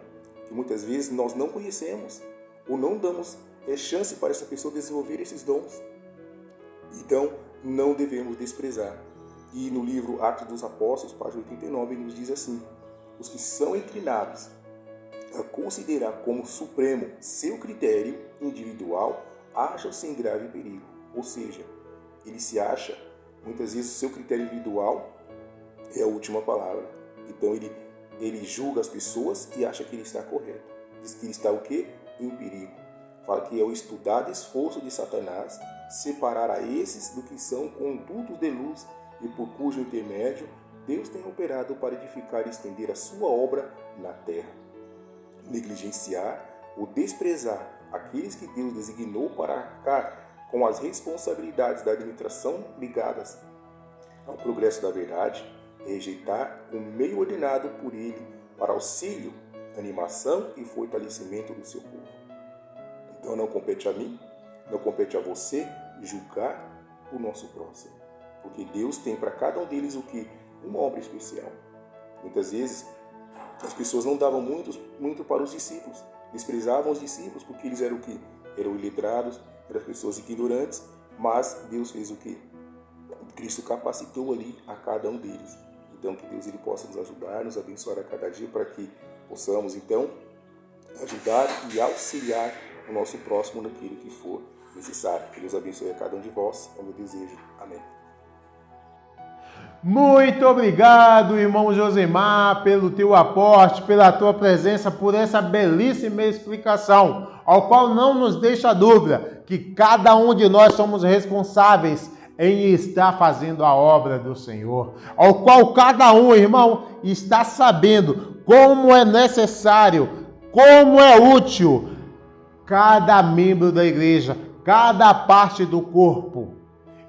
que muitas vezes nós não conhecemos, ou não damos chance para essa pessoa desenvolver esses dons. Então, não devemos desprezar. E no livro Atos dos Apóstolos, página 89, nos diz assim: os que são inclinados a considerar como supremo seu critério individual acham-se em grave perigo. Ou seja, ele se acha, muitas vezes, o seu critério individual é a última palavra. Então, ele julga as pessoas e acha que ele está correto. Diz que ele está o quê? Em perigo. Fala que é o estudado esforço de Satanás separar a esses do que são condutos de luz e por cujo intermédio Deus tem operado para edificar e estender a sua obra na terra. Negligenciar ou desprezar aqueles que Deus designou para arcar com as responsabilidades da administração ligadas ao progresso da verdade, é rejeitar o meio ordenado por ele para auxílio, animação e fortalecimento do seu povo. Então não compete a mim, não compete a você julgar o nosso próximo, porque Deus tem para cada um deles o que? Uma obra especial. Muitas vezes as pessoas não davam muito para os discípulos, desprezavam os discípulos porque eles eram o quê? Eram iletrados, eram pessoas ignorantes, mas Deus fez o quê? Cristo capacitou ali a cada um deles. Então, que Deus ele possa nos ajudar, nos abençoar a cada dia, para que possamos, então, ajudar e auxiliar o nosso próximo naquilo que for necessário. Que Deus abençoe a cada um de vós, é o meu desejo. Amém. Muito obrigado, irmão Josemar, pelo teu aporte, pela tua presença, por essa belíssima explicação, ao qual não nos deixa dúvida que cada um de nós somos responsáveis em estar fazendo a obra do Senhor, ao qual cada um, irmão, está sabendo como é necessário, como é útil cada membro da igreja, cada parte do corpo.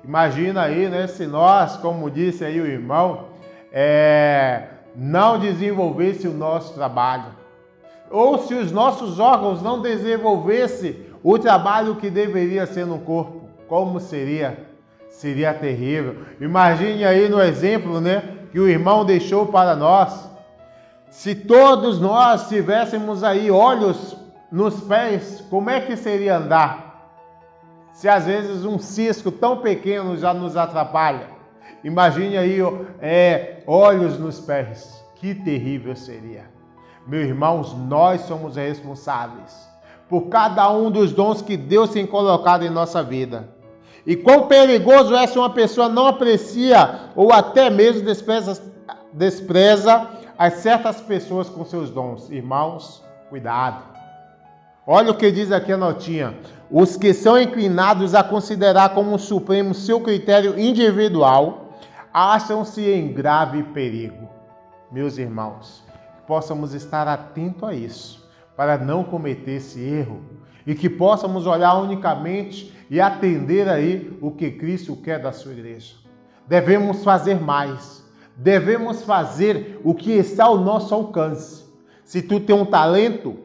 Imagina aí, né, se nós, como disse aí o irmão, não desenvolvesse o nosso trabalho, ou se os nossos órgãos não desenvolvessem o trabalho que deveria ser no corpo, como seria? Seria terrível. Imagine aí no exemplo, né, que o irmão deixou para nós. Se todos nós tivéssemos aí olhos nos pés, como é que seria andar? Se às vezes um cisco tão pequeno já nos atrapalha, imagine aí olhos nos pés, que terrível seria. Meus irmãos, nós somos responsáveis por cada um dos dons que Deus tem colocado em nossa vida. E quão perigoso é se uma pessoa não aprecia ou até mesmo despreza as certas pessoas com seus dons. Irmãos, cuidado. Olha o que diz aqui a notinha. Os que são inclinados a considerar como supremo seu critério individual, acham-se em grave perigo. Meus irmãos, possamos estar atentos a isso, para não cometer esse erro, e que possamos olhar unicamente e atender aí o que Cristo quer da sua igreja. Devemos fazer mais, devemos fazer o que está ao nosso alcance. Se tu tem um talento,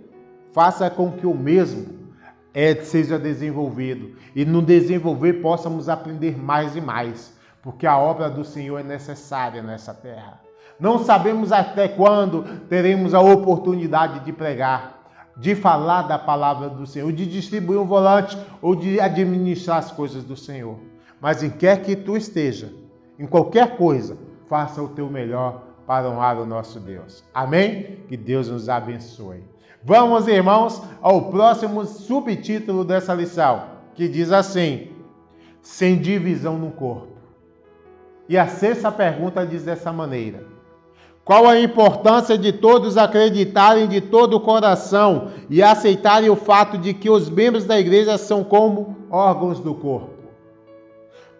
faça com que o mesmo seja desenvolvido. E no desenvolver possamos aprender mais e mais, porque a obra do Senhor é necessária nessa terra. Não sabemos até quando teremos a oportunidade de pregar, de falar da palavra do Senhor, de distribuir um volante ou de administrar as coisas do Senhor. Mas em quer que tu esteja, em qualquer coisa, faça o teu melhor para honrar o nosso Deus. Amém? Que Deus nos abençoe. Vamos, irmãos, ao próximo subtítulo dessa lição, que diz assim: sem divisão no corpo. E a sexta pergunta diz dessa maneira: qual a importância de todos acreditarem de todo o coração e aceitarem o fato de que os membros da igreja são como órgãos do corpo?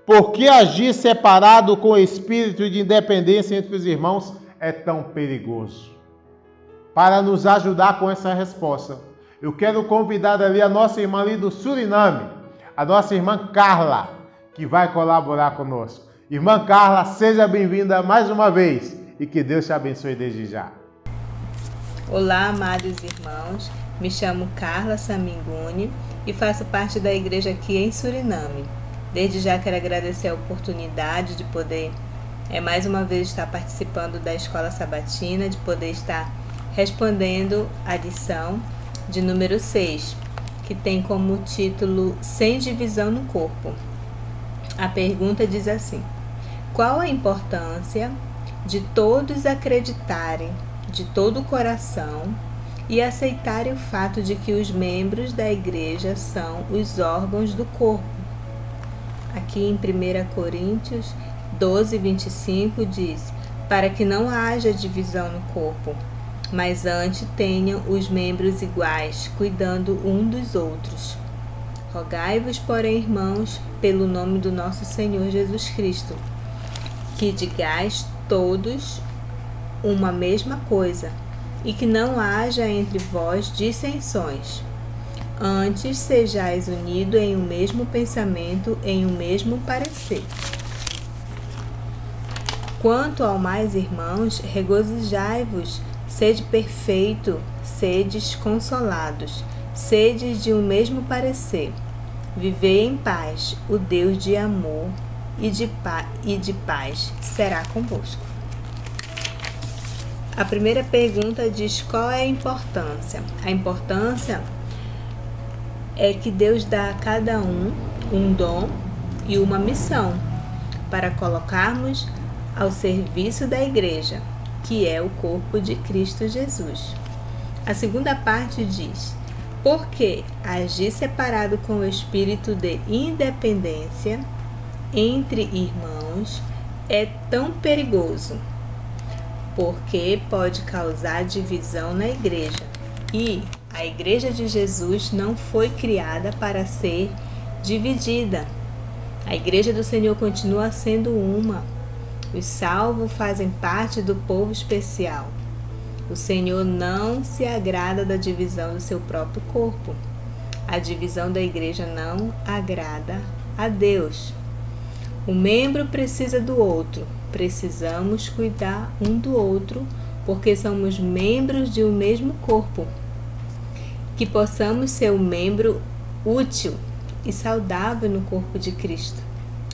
Por que agir separado com o espírito de independência entre os irmãos é tão perigoso? Para nos ajudar com essa resposta, eu quero convidar ali a nossa irmã ali do Suriname, a nossa irmã Carla, que vai colaborar conosco. Irmã Carla, seja bem-vinda mais uma vez e que Deus te abençoe desde já. Olá, amados irmãos, me chamo Carla Saminguni e faço parte da igreja aqui em Suriname. Desde já quero agradecer a oportunidade de poder mais uma vez estar participando da Escola Sabatina, de poder estar respondendo a lição de número 6, que tem como título Sem Divisão no Corpo. A pergunta diz assim: qual a importância de todos acreditarem de todo o coração e aceitarem o fato de que os membros da igreja são os órgãos do corpo? Aqui em 1 Coríntios 12, 25 diz: para que não haja divisão no corpo, mas antes tenham os membros iguais, cuidando um dos outros. Rogai-vos, porém, irmãos, pelo nome do nosso Senhor Jesus Cristo, que digais todos uma mesma coisa, e que não haja entre vós dissensões. Antes sejais unidos em um mesmo pensamento, em um mesmo parecer. Quanto ao mais, irmãos, regozijai-vos, sede perfeito, sedes consolados, sedes de um mesmo parecer. Vivei em paz, o Deus de amor e de paz será convosco. A primeira pergunta diz: qual é a importância? A importância é que Deus dá a cada um um dom e uma missão para colocarmos ao serviço da igreja, que é o corpo de Cristo Jesus. A segunda parte diz: porque agir separado com o espírito de independência entre irmãos é tão perigoso, porque pode causar divisão na igreja. E a igreja de Jesus não foi criada para ser dividida. A igreja do Senhor continua sendo uma. Os salvos fazem parte do povo especial. O Senhor não se agrada da divisão do seu próprio corpo. A divisão da igreja não agrada a Deus. O membro precisa do outro. Precisamos cuidar um do outro, porque somos membros de um mesmo corpo. Que possamos ser um membro útil e saudável no corpo de Cristo,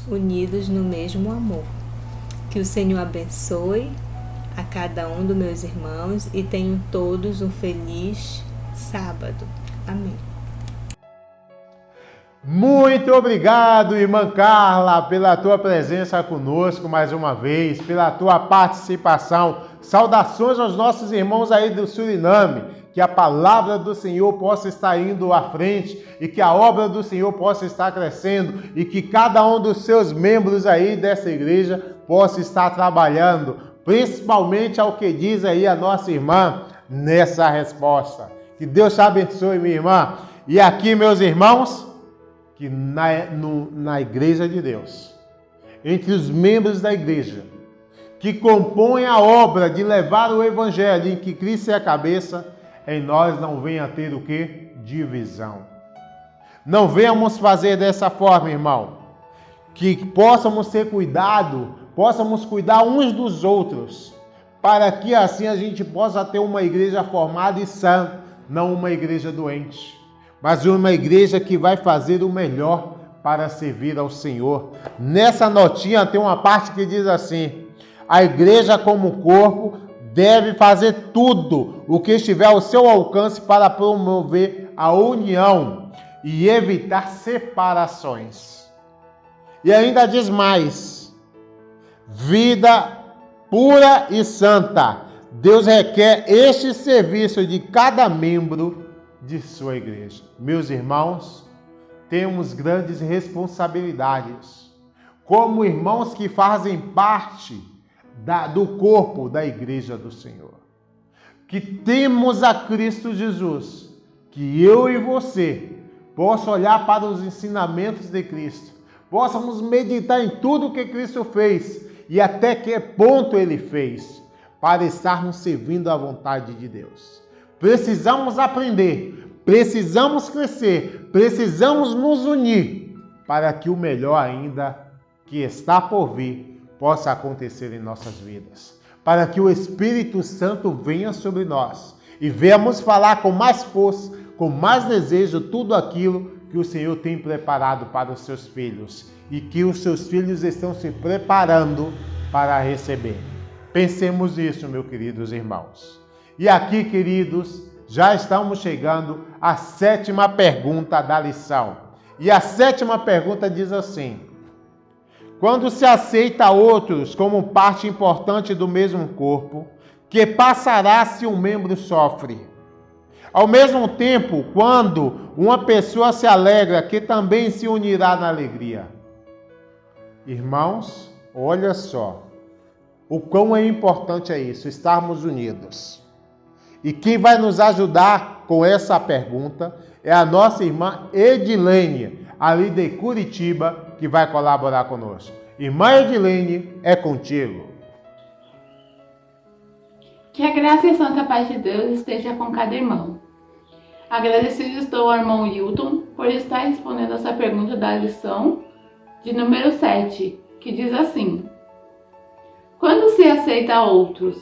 unidos no mesmo amor. Que o Senhor abençoe a cada um dos meus irmãos e tenham todos um feliz sábado. Amém. Muito obrigado, irmã Carla, pela tua presença conosco mais uma vez, pela tua participação. Saudações aos nossos irmãos aí do Suriname, que a palavra do Senhor possa estar indo à frente e que a obra do Senhor possa estar crescendo e que cada um dos seus membros aí dessa igreja possa estar trabalhando, principalmente ao que diz aí a nossa irmã nessa resposta. Que Deus te abençoe, minha irmã. E aqui, meus irmãos, que na igreja de Deus, entre os membros da igreja, que compõem a obra de levar o evangelho em que Cristo é a cabeça, em nós não venha ter o quê? Divisão. Não venhamos fazer dessa forma, irmão. Que possamos ter cuidado, possamos cuidar uns dos outros, para que assim a gente possa ter uma igreja formada e sã, não uma igreja doente, mas uma igreja que vai fazer o melhor para servir ao Senhor. Nessa notinha tem uma parte que diz assim: a igreja como corpo deve fazer tudo o que estiver ao seu alcance para promover a união e evitar separações. E ainda diz mais: vida pura e santa. Deus requer este serviço de cada membro de sua igreja. Meus irmãos, temos grandes responsabilidades como irmãos que fazem parte do corpo da igreja do Senhor. Que temos a Cristo Jesus, que eu e você possa olhar para os ensinamentos de Cristo, possamos meditar em tudo que Cristo fez e até que ponto Ele fez, para estarmos servindo à vontade de Deus. Precisamos aprender, precisamos crescer, precisamos nos unir para que o melhor ainda que está por vir possa acontecer em nossas vidas, para que o Espírito Santo venha sobre nós e venhamos falar com mais força, com mais desejo tudo aquilo que o Senhor tem preparado para os seus filhos e que os seus filhos estão se preparando para receber. Pensemos nisso, meus queridos irmãos. E aqui, queridos, já estamos chegando à 7ª pergunta da lição. E a 7ª pergunta diz assim: quando se aceita outros como parte importante do mesmo corpo, que passará se um membro sofre? Ao mesmo tempo, quando uma pessoa se alegra, que também se unirá na alegria. Irmãos, olha só o quão é importante é isso, estarmos unidos. E quem vai nos ajudar com essa pergunta é a nossa irmã Edilene, ali de Curitiba, que vai colaborar conosco. Irmã Edilene, é contigo. Que a graça e a santa paz de Deus esteja com cada irmão. Agradecido estou ao irmão Hilton por estar respondendo essa pergunta da lição de número 7, que diz assim: quando se aceita outros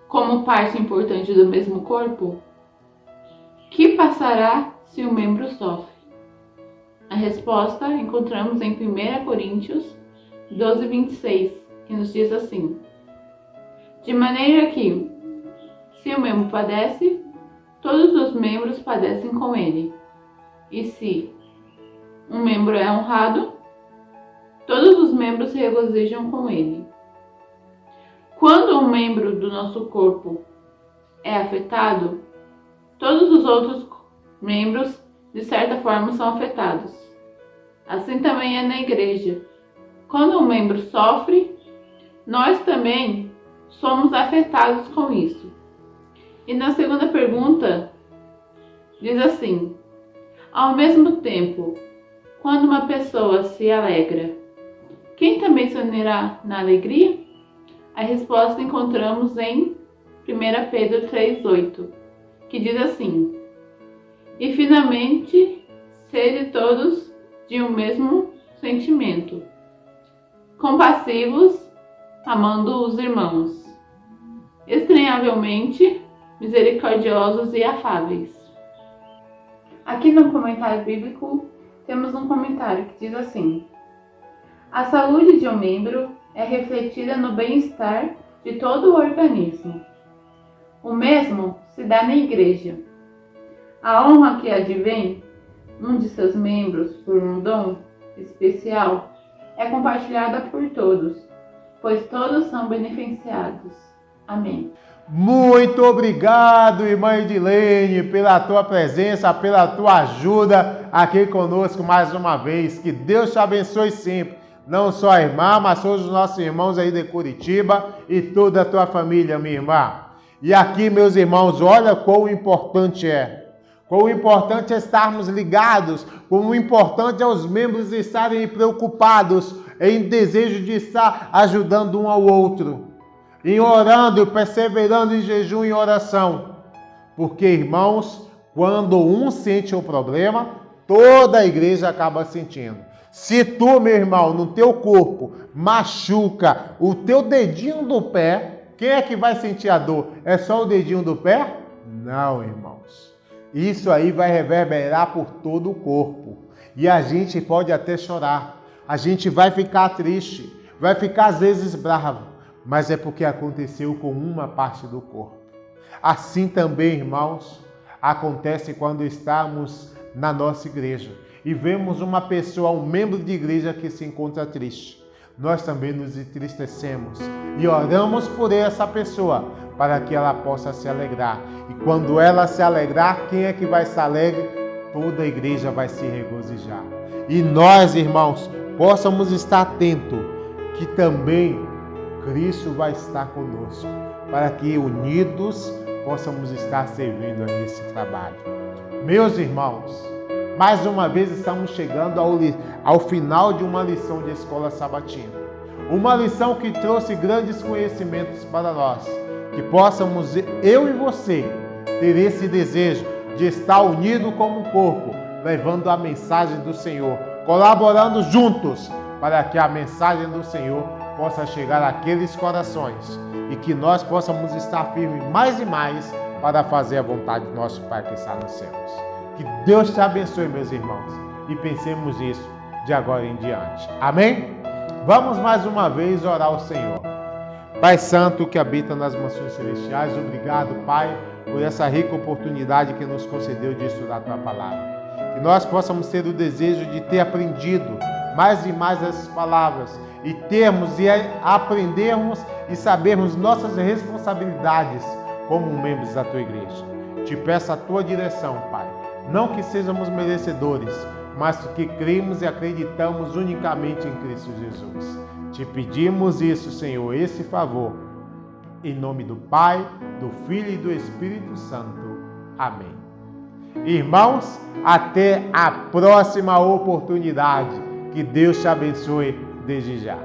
como parte importante do mesmo corpo, que passará se um membro sofre? A resposta encontramos em 1 Coríntios 12:26, que nos diz assim: de maneira que, se o membro padece, todos os membros padecem com ele. E se um membro é honrado, todos os membros se regozijam com ele. Quando um membro do nosso corpo é afetado, todos os outros membros, de certa forma, são afetados. Assim também é na igreja. Quando um membro sofre, nós também somos afetados com isso. E na segunda pergunta, diz assim: ao mesmo tempo, quando uma pessoa se alegra, quem também se unirá na alegria? A resposta encontramos em 1 Pedro 3,8, que diz assim: e finalmente, sede todos de um mesmo sentimento, compassivos, amando os irmãos, estranhavelmente misericordiosos e afáveis. Aqui no comentário bíblico temos um comentário que diz assim: a saúde de um membro é refletida no bem-estar de todo o organismo. O mesmo se dá na igreja. A honra que advém um de seus membros por um dom especial é compartilhada por todos, pois todos são beneficiados. Amém. Muito obrigado, irmã Edilene, pela tua presença, pela tua ajuda aqui conosco mais uma vez. Que Deus te abençoe sempre. Não só a irmã, mas todos os nossos irmãos aí de Curitiba e toda a tua família, minha irmã. E aqui, meus irmãos, olha quão importante é. Quão importante é estarmos ligados, quão importante é os membros estarem preocupados em desejo de estar ajudando um ao outro, em orando, perseverando em jejum e oração. Porque, irmãos, quando um sente um problema, toda a igreja acaba sentindo. Se tu, meu irmão, no teu corpo machuca o teu dedinho do pé, quem é que vai sentir a dor? É só o dedinho do pé? Não, irmãos. Isso aí vai reverberar por todo o corpo. E a gente pode até chorar. A gente vai ficar triste. Vai ficar às vezes bravo. Mas é porque aconteceu com uma parte do corpo. Assim também, irmãos, acontece quando estamos na nossa igreja e vemos uma pessoa, um membro de igreja que se encontra triste. Nós também nos entristecemos e oramos por essa pessoa para que ela possa se alegrar. E quando ela se alegrar, quem é que vai estar alegre? Toda a igreja vai se regozijar. E nós, irmãos, possamos estar atentos que também Cristo vai estar conosco, para que unidos possamos estar servindo a esse trabalho. Meus irmãos, mais uma vez estamos chegando ao final de uma lição de escola sabatina. Uma lição que trouxe grandes conhecimentos para nós. Que possamos, eu e você, ter esse desejo de estar unido como um corpo, levando a mensagem do Senhor, colaborando juntos para que a mensagem do Senhor possa chegar àqueles corações e que nós possamos estar firmes mais e mais para fazer a vontade do nosso Pai que está nos céus. Que Deus te abençoe, meus irmãos, e pensemos nisso de agora em diante. Amém? Vamos mais uma vez orar ao Senhor. Pai Santo que habita nas mansões celestiais, obrigado, Pai, por essa rica oportunidade que nos concedeu de estudar a Tua Palavra. Que nós possamos ter o desejo de ter aprendido mais e mais essas palavras e termos e aprendermos e sabermos nossas responsabilidades como membros da Tua igreja. Te peço a Tua direção, Pai. Não que sejamos merecedores, mas que cremos e acreditamos unicamente em Cristo Jesus. Te pedimos isso, Senhor, esse favor, em nome do Pai, do Filho e do Espírito Santo. Amém. Irmãos, até a próxima oportunidade. Que Deus te abençoe desde já.